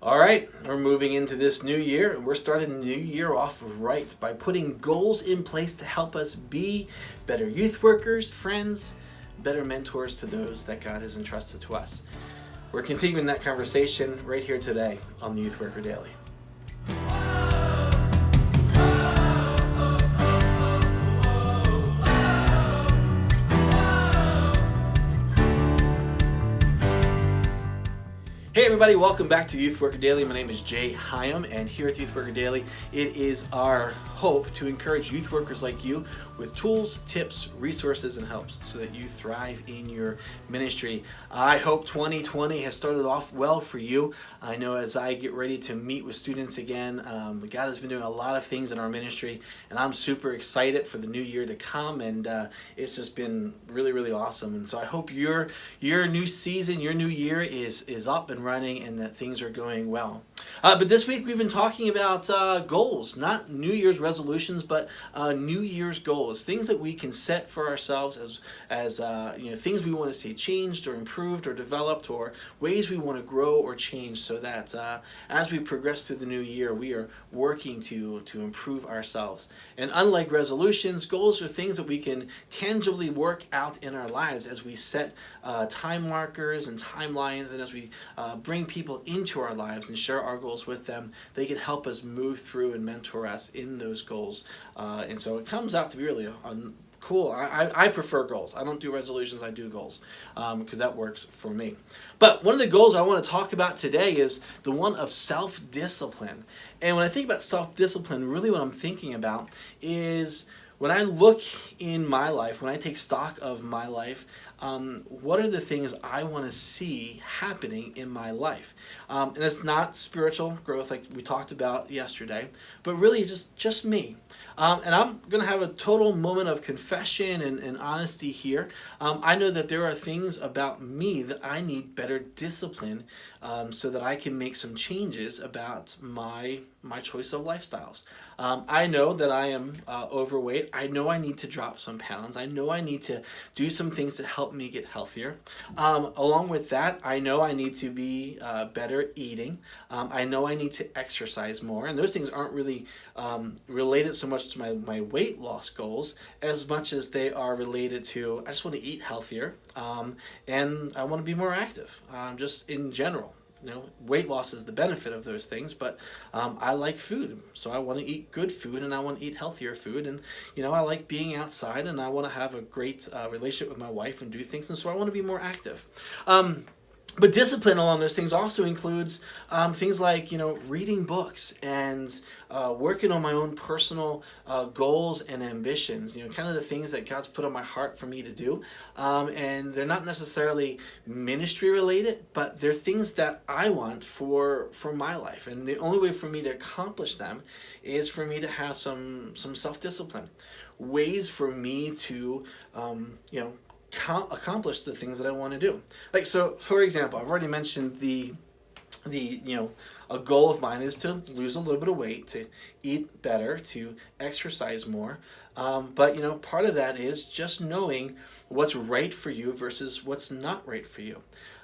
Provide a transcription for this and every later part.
All right, we're moving into this new year, and we're starting the new year off right by putting goals in place to help us be better youth workers, friends, better mentors to those that God has entrusted to us. We're continuing that conversation right here today on the Youth Worker Daily. Hey everybody, welcome back to Youth Worker Daily. My name is Jay Hyam, and here at Youth Worker Daily, it is our hope to encourage youth workers like you with tools, tips, resources, and helps so that you thrive in your ministry. I hope 2020 has started off well for you. I know as I get ready to meet with students again, God has been doing a lot of things in our ministry, and I'm super excited for the new year to come, and it's just been really, really awesome. And so I hope your new season, your new year is up and running and that things are going well. But this week we've been talking about goals, not New Year's resolutions, but New Year's goals, things that we can set for ourselves as things we want to see changed or improved or developed, or ways we want to grow or change, so that as we progress through the new year, we are working to improve ourselves. And unlike resolutions, goals are things that we can tangibly work out in our lives as we set time markers and timelines, and as we bring people into our lives and share our goals with them. They can help us move through and mentor us in those goals. And so it comes out to be really cool. I prefer goals. I don't do resolutions, I do goals, because that works for me. But one of the goals I want to talk about today is the one of self-discipline. And when I think about self-discipline, really what I'm thinking about is when I look in my life, when I take stock of my life, what are the things I want to see happening in my life? And it's not spiritual growth like we talked about yesterday, but really just me. And I'm going to have a total moment of confession and honesty here. I know that there are things about me that I need better discipline so that I can make some changes about my choice of lifestyles. I know that I am overweight. I know I need to drop some pounds. I know I need to do some things to help me get healthier. Along with that, I know I need to be better eating. I know I need to exercise more. And those things aren't really related so much to my weight loss goals as much as they are related to I just want to eat healthier, and I want to be more active, just in general. Weight loss is the benefit of those things, but I like food, so I want to eat good food and I want to eat healthier food, and I like being outside and I want to have a great relationship with my wife and do things, and so I want to be more active. But discipline along those things also includes things like, reading books and working on my own personal goals and ambitions, kind of the things that God's put on my heart for me to do. And they're not necessarily ministry related, but they're things that I want for my life. And the only way for me to accomplish them is for me to have some self-discipline, ways for me to, accomplish the things that I want to do. Like, so for example, I've already mentioned a goal of mine is to lose a little bit of weight, to eat better, to exercise more. But part of that is just knowing what's right for you versus what's not right for you.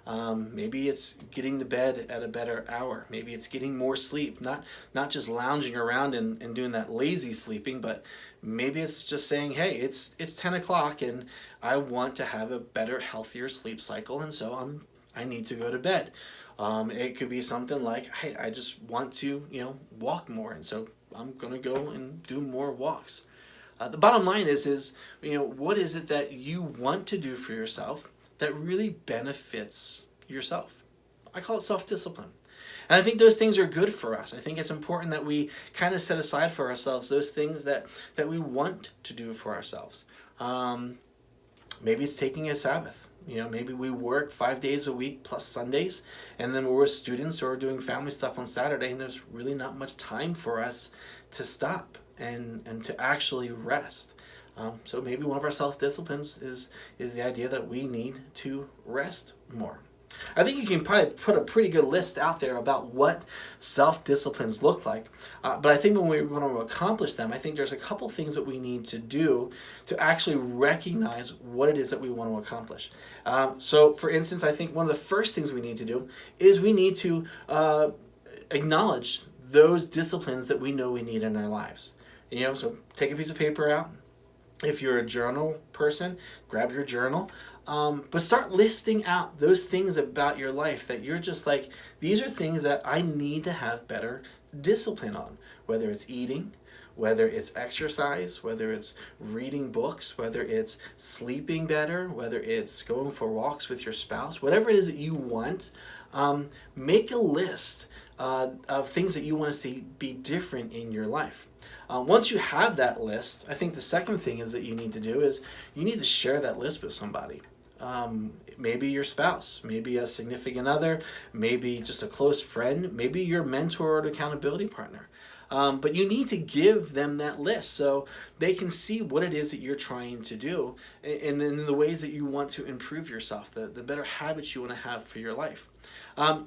Maybe it's getting to bed at a better hour. Maybe it's getting more sleep, not just lounging around and doing that lazy sleeping, but maybe it's just saying, hey, it's 10 o'clock and I want to have a better, healthier sleep cycle, and so I need to go to bed. It could be something like, hey, I just want to, walk more, and so I'm going to go and do more walks. The bottom line is what is it that you want to do for yourself that really benefits yourself? I call it self-discipline. And I think those things are good for us. I think it's important that we kind of set aside for ourselves those things that we want to do for ourselves. Maybe it's taking a Sabbath. Maybe we work 5 days a week plus Sundays, and then we're students or doing family stuff on Saturday, and there's really not much time for us to stop and to actually rest. So maybe one of our self-disciplines is the idea that we need to rest more. I think you can probably put a pretty good list out there about what self-disciplines look like. But I think when we want to accomplish them, I think there's a couple things that we need to do to actually recognize what it is that we want to accomplish. So for instance, I think one of the first things we need to do is we need to acknowledge those disciplines that we know we need in our lives. So take a piece of paper out. If you're a journal person, grab your journal. But start listing out those things about your life that you're just like, these are things that I need to have better discipline on. Whether it's eating, whether it's exercise, whether it's reading books, whether it's sleeping better, whether it's going for walks with your spouse, whatever it is that you want, make a list of things that you want to see be different in your life. Once you have that list, I think the second thing is that you need to do is you need to share that list with somebody. Maybe your spouse, maybe a significant other, maybe just a close friend, maybe your mentor or accountability partner. But you need to give them that list so they can see what it is that you're trying to do and then the ways that you want to improve yourself, the better habits you want to have for your life.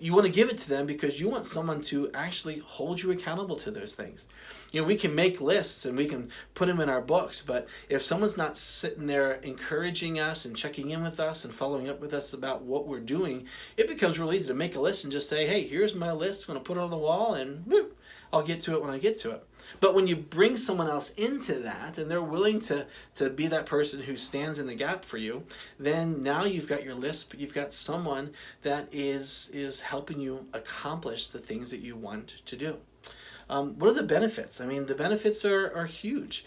You want to give it to them because you want someone to actually hold you accountable to those things. We can make lists and we can put them in our books, but if someone's not sitting there encouraging us and checking in with us and following up with us about what we're doing, it becomes real easy to make a list and just say, hey, here's my list, I'm going to put it on the wall and whoop, I'll get to it when I get to it. But when you bring someone else into that and they're willing to be that person who stands in the gap for you, then now you've got your list, but you've got someone that is helping you accomplish the things that you want to do. What are the benefits? The benefits are huge.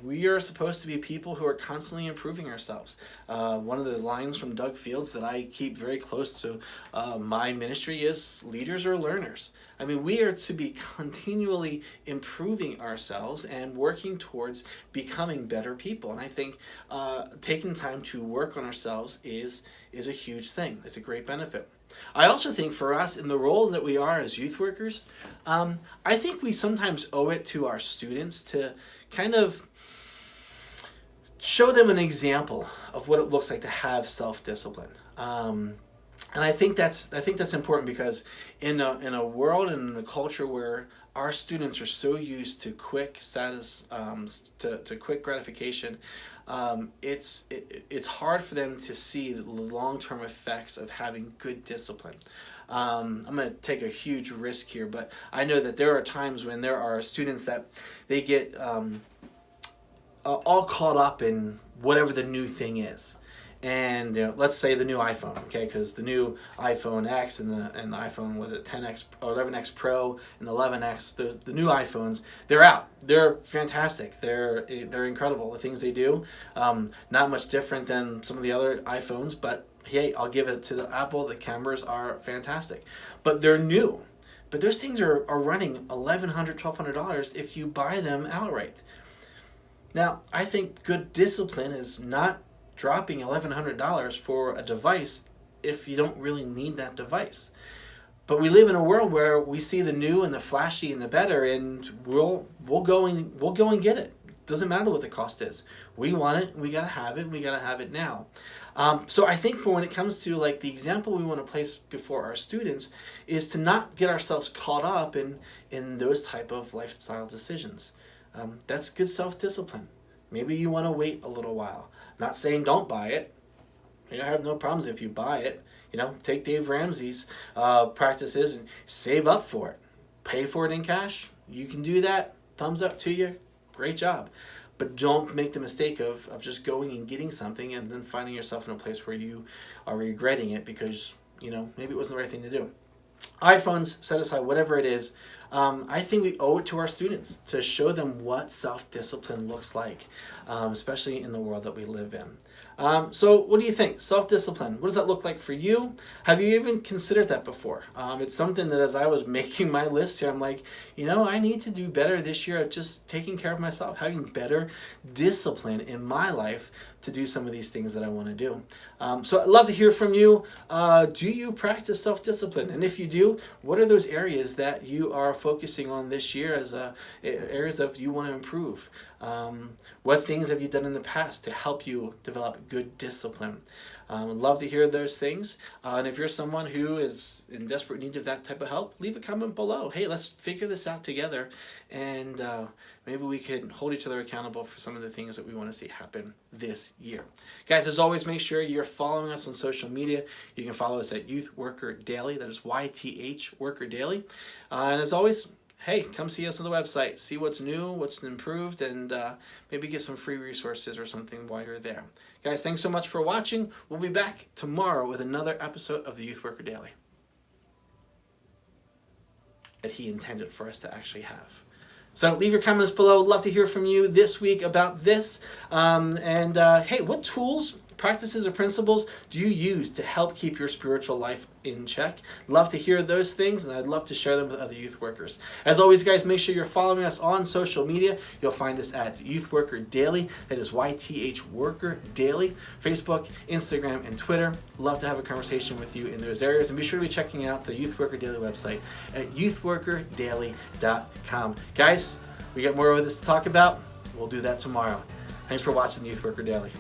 We are supposed to be people who are constantly improving ourselves. One of the lines from Doug Fields that I keep very close to my ministry is leaders are learners. We are to be continually improving ourselves and working towards becoming better people. And I think taking time to work on ourselves is a huge thing. It's a great benefit. I also think for us in the role that we are as youth workers, I think we sometimes owe it to our students to kind of show them an example of what it looks like to have self-discipline. And I think that's important because in a world and in a culture where our students are so used to quick status, to quick gratification, it's hard for them to see the long-term effects of having good discipline. I'm going to take a huge risk here, but I know that there are times when there are students that they get all caught up in whatever the new thing is. And let's say the new iPhone, okay? Because the new iPhone X and the iPhone, was it 10X or 11X Pro and the 11X, the new iPhones, they're out. They're fantastic. They're incredible. The things they do, not much different than some of the other iPhones, but hey, I'll give it to the Apple. The cameras are fantastic, but they're new. But those things are running $1,100, $1,200 if you buy them outright. Now, I think good discipline is not dropping $1,100 for a device if you don't really need that device. But we live in a world where we see the new and the flashy and the better, and we'll go and get it. Doesn't matter what the cost is. We want it, we gotta have it, we gotta have it now. So I think for when it comes to like the example we want to place before our students is to not get ourselves caught up in those type of lifestyle decisions. That's good self-discipline. Maybe you want to wait a little while. Not saying don't buy it. I have no problems if you buy it. Take Dave Ramsey's practices and save up for it. Pay for it in cash. You can do that. Thumbs up to you. Great job. But don't make the mistake of just going and getting something and then finding yourself in a place where you are regretting it because, maybe it wasn't the right thing to do. iPhones, set aside whatever it is, I think we owe it to our students to show them what self-discipline looks like, especially in the world that we live in. So what do you think? Self-discipline, what does that look like for you? Have you even considered that before? It's something that as I was making my list here, I'm like, I need to do better this year at just taking care of myself, having better discipline in my life to do some of these things that I want to do. So I'd love to hear from you. Do you practice self-discipline? And if you do, what are those areas that you are focusing on this year as areas that you want to improve? What things have you done in the past to help you develop good discipline? I'd love to hear those things. And if you're someone who is in desperate need of that type of help, leave a comment below. Hey, let's figure this out together, and maybe we can hold each other accountable for some of the things that we want to see happen this year. Guys, as always, make sure you're following us on social media. You can follow us at Youth Worker Daily. That is YTH Worker Daily. And as always, hey, come see us on the website. See what's new, what's improved, and maybe get some free resources or something while you're there. Guys, thanks so much for watching. We'll be back tomorrow with another episode of the Youth Worker Daily that he intended for us to actually have. So leave your comments below. Love to hear from you this week about this. Hey, what tools, practices, or principles do you use to help keep your spiritual life in check? Love to hear those things, and I'd love to share them with other youth workers. As always, guys, make sure you're following us on social media. You'll find us at Youth Worker Daily. That is YTH Worker Daily. Facebook, Instagram, and Twitter. Love to have a conversation with you in those areas. And be sure to be checking out the Youth Worker Daily website at youthworkerdaily.com. Guys, we got more of this to talk about. We'll do that tomorrow. Thanks for watching Youth Worker Daily.